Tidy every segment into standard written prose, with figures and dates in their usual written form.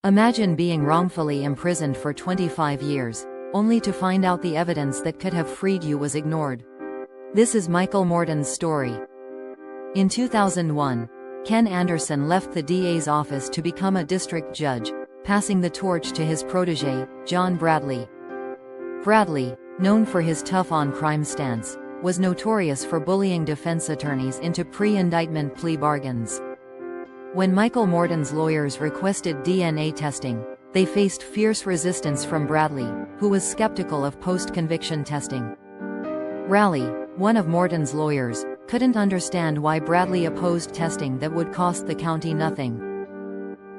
Imagine being wrongfully imprisoned for 25 years, only to find out the evidence that could have freed you was ignored. This is Michael Morton's story. In 2001, Ken Anderson left the DA's office to become a district judge, passing the torch to his protege, John Bradley. Bradley, known for his tough-on-crime stance, was notorious for bullying defense attorneys into pre-indictment plea bargains. When Michael Morton's lawyers requested DNA testing, they faced fierce resistance from Bradley, who was skeptical of post-conviction testing. Raleigh, one of Morton's lawyers, couldn't understand why Bradley opposed testing that would cost the county nothing.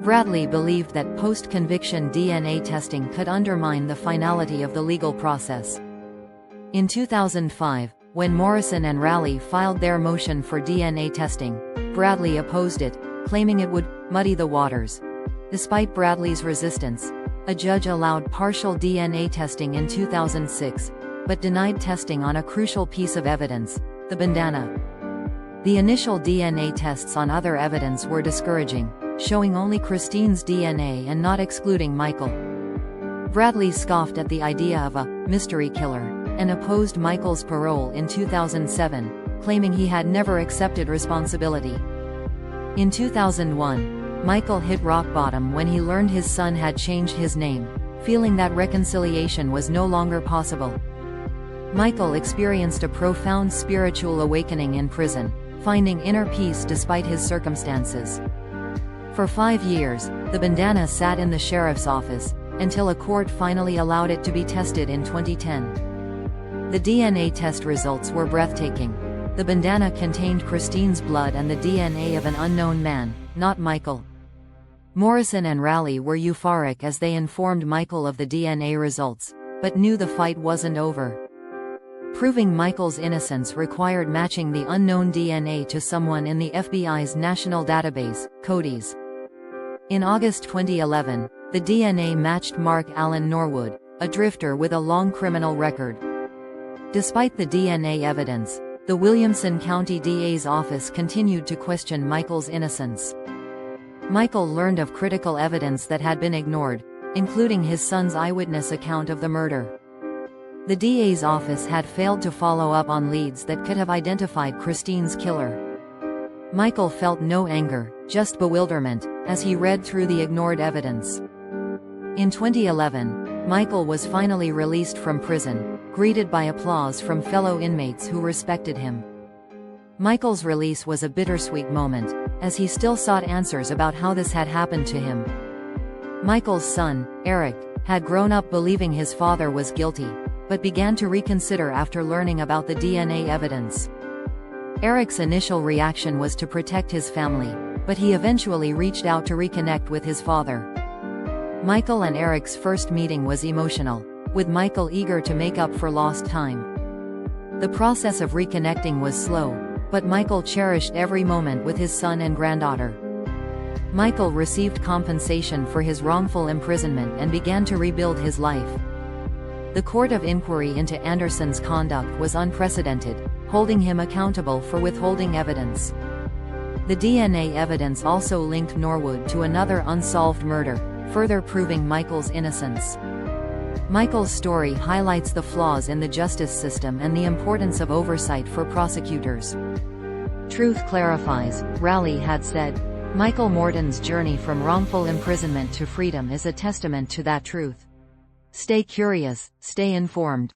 Bradley believed that post-conviction DNA testing could undermine the finality of the legal process. In 2005, when Morrison and Raleigh filed their motion for DNA testing, Bradley opposed it, claiming it would muddy the waters. Despite Bradley's resistance, a judge allowed partial DNA testing in 2006, but denied testing on a crucial piece of evidence, the bandana. The initial DNA tests on other evidence were discouraging, showing only Christine's DNA and not excluding Michael. Bradley scoffed at the idea of a mystery killer, and opposed Michael's parole in 2007, claiming he had never accepted responsibility. In 2001, Michael hit rock bottom when he learned his son had changed his name, feeling that reconciliation was no longer possible. Michael experienced a profound spiritual awakening in prison, finding inner peace despite his circumstances. For 5 years, the bandana sat in the sheriff's office, until a court finally allowed it to be tested in 2010. The DNA test results were breathtaking. The bandana contained Christine's blood and the DNA of an unknown man, not Michael. Morrison and Raleigh were euphoric as they informed Michael of the DNA results, but knew the fight wasn't over. Proving Michael's innocence required matching the unknown DNA to someone in the FBI's national database, CODIS. In August 2011, the DNA matched Mark Allen Norwood, a drifter with a long criminal record. Despite the DNA evidence, the Williamson County DA's office continued to question Michael's innocence. Michael learned of critical evidence that had been ignored, including his son's eyewitness account of the murder. The DA's office had failed to follow up on leads that could have identified Christine's killer. Michael felt no anger, just bewilderment, as he read through the ignored evidence. In 2011, Michael was finally released from prison, greeted by applause from fellow inmates who respected him. Michael's release was a bittersweet moment, as he still sought answers about how this had happened to him. Michael's son, Eric, had grown up believing his father was guilty, but began to reconsider after learning about the DNA evidence. Eric's initial reaction was to protect his family, but he eventually reached out to reconnect with his father. Michael and Eric's first meeting was emotional, with Michael eager to make up for lost time. The process of reconnecting was slow, but Michael cherished every moment with his son and granddaughter. Michael received compensation for his wrongful imprisonment and began to rebuild his life. The court of inquiry into Anderson's conduct was unprecedented, holding him accountable for withholding evidence. The DNA evidence also linked Norwood to another unsolved murder, further proving Michael's innocence. Michael's story highlights the flaws in the justice system and the importance of oversight for prosecutors. Truth clarifies, Raleigh had said. Michael Morton's journey from wrongful imprisonment to freedom is a testament to that truth. Stay curious, stay informed.